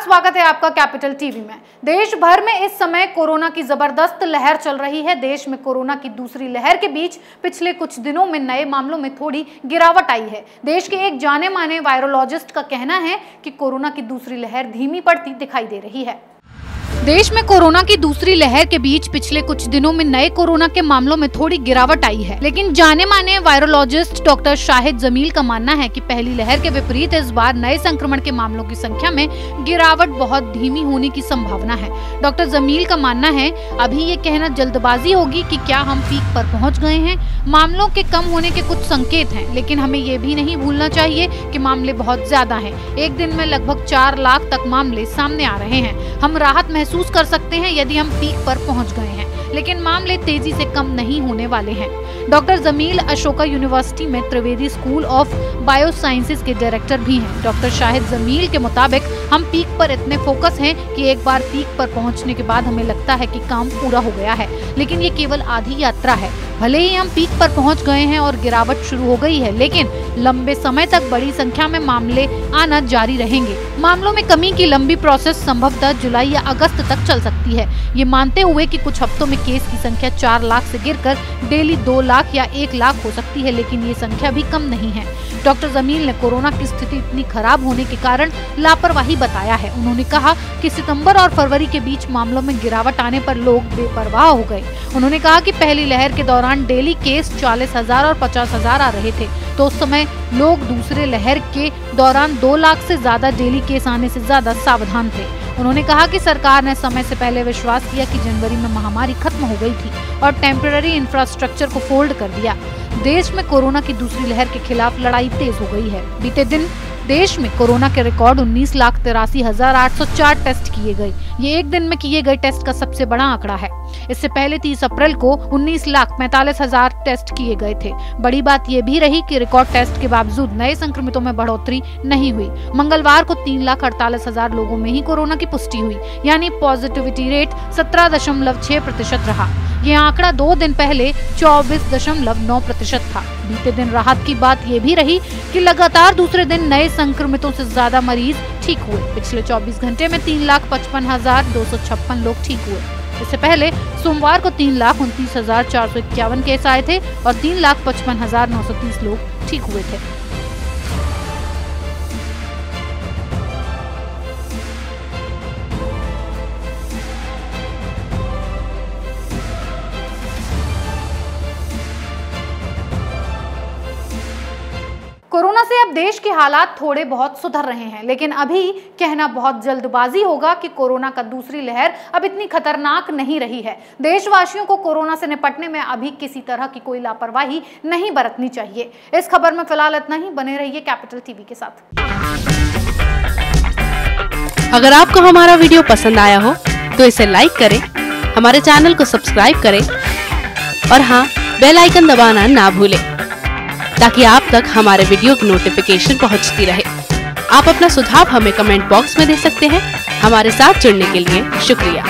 स्वागत है आपका कैपिटल टीवी में। देश भर में इस समय कोरोना की जबरदस्त लहर चल रही है। देश में कोरोना की दूसरी लहर के बीच पिछले कुछ दिनों में नए मामलों में थोड़ी गिरावट आई है। देश के एक जाने माने वायरोलॉजिस्ट का कहना है कि कोरोना की दूसरी लहर धीमी पड़ती दिखाई दे रही है। देश में कोरोना की दूसरी लहर के बीच पिछले कुछ दिनों में नए कोरोना के मामलों में थोड़ी गिरावट आई है, लेकिन जाने माने वायरोलॉजिस्ट डॉक्टर शाहिद जमील का मानना है कि पहली लहर के विपरीत इस बार नए संक्रमण के मामलों की संख्या में गिरावट बहुत धीमी होने की संभावना है। डॉक्टर जमील का मानना है, अभी ये कहना जल्दबाजी होगी कि क्या हम पीक पर पहुँच गए हैं। मामलों के कम होने के कुछ संकेत हैं, लेकिन हमें ये भी नहीं भूलना चाहिए कि मामले बहुत ज्यादा हैं। एक दिन में लगभग 4 लाख तक मामले सामने आ रहे हैं। हम राहत महसूस कर सकते हैं यदि हम पीक पर पहुंच गए हैं, लेकिन मामले तेजी से कम नहीं होने वाले हैं। डॉक्टर जमील अशोका यूनिवर्सिटी में त्रिवेदी स्कूल ऑफ बायोसाइंसेज के डायरेक्टर भी हैं। डॉक्टर शाहिद जमील के मुताबिक हम पीक पर इतने फोकस हैं कि एक बार पीक पर पहुंचने के बाद हमें लगता है कि काम पूरा हो गया है, लेकिन ये केवल आधी यात्रा है। भले ही हम पीक पर पहुंच गए हैं और गिरावट शुरू हो गई है, लेकिन लंबे समय तक बड़ी संख्या में मामले आना जारी रहेंगे। मामलों में कमी की लंबी प्रोसेस संभवतः जुलाई या अगस्त तक चल सकती है, ये मानते हुए कि कुछ हफ्तों में केस की संख्या 4 लाख से गिरकर डेली 2 लाख या 1 लाख हो सकती है, लेकिन ये संख्या भी कम नहीं है। डॉक्टर जमील ने कोरोना की स्थिति इतनी खराब होने के कारण लापरवाही बताया है। उन्होंने कहा कि सितंबर और फरवरी के बीच मामलों में गिरावट आने पर लोग बेपरवाह हो गए। उन्होंने कहा कि पहली लहर के दौरान डेली केस 40,000 और 50,000 आ रहे थे, तो उस समय लोग दूसरे लहर के दौरान 2 लाख से ज्यादा डेली केस आने से ज्यादा सावधान थे। उन्होंने कहा कि सरकार ने समय से पहले विश्वास किया कि जनवरी में महामारी खत्म हो गई थी और टेम्पररी इंफ्रास्ट्रक्चर को फोल्ड कर दिया। देश में कोरोना की दूसरी लहर के खिलाफ लड़ाई तेज हो गई है। बीते दिन देश में कोरोना के रिकॉर्ड 19,83,804 टेस्ट किए गए। ये एक दिन में किए गए टेस्ट का सबसे बड़ा आंकड़ा है। इससे पहले 30 अप्रैल को 19,45,000 टेस्ट किए गए थे। बड़ी बात यह भी रही कि रिकॉर्ड टेस्ट के बावजूद नए संक्रमितों में बढ़ोतरी नहीं हुई। मंगलवार को 3,48,000 लोगों में ही कोरोना की पुष्टि हुई, यानी पॉजिटिविटी रेट 17.6% रहा। यह आंकड़ा 2 दिन पहले 24.9% था। बीते दिन राहत की बात यह भी रही कि लगातार दूसरे दिन नए संक्रमितों से ज्यादा मरीज ठीक हुए। पिछले 24 घंटे में 3,55,256 लोग ठीक हुए। इससे पहले सोमवार को 3,29,451 केस आए थे और 3,55,930 लोग ठीक हुए थे। कोरोना से अब देश के हालात थोड़े बहुत सुधर रहे हैं, लेकिन अभी कहना बहुत जल्दबाजी होगा कि कोरोना का दूसरी लहर अब इतनी खतरनाक नहीं रही है। देशवासियों को कोरोना से निपटने में अभी किसी तरह की कोई लापरवाही नहीं बरतनी चाहिए। इस खबर में फिलहाल इतना ही। बने रहिए कैपिटल टीवी के साथ। अगर आपको हमारा वीडियो पसंद आया हो तो इसे लाइक करें, हमारे चैनल को सब्सक्राइब करें और हाँ, बेल आइकन दबाना ना भूलें, ताकि आप तक हमारे वीडियो की नोटिफिकेशन पहुंचती रहे। आप अपना सुझाव हमें कमेंट बॉक्स में दे सकते हैं। हमारे साथ जुड़ने के लिए शुक्रिया।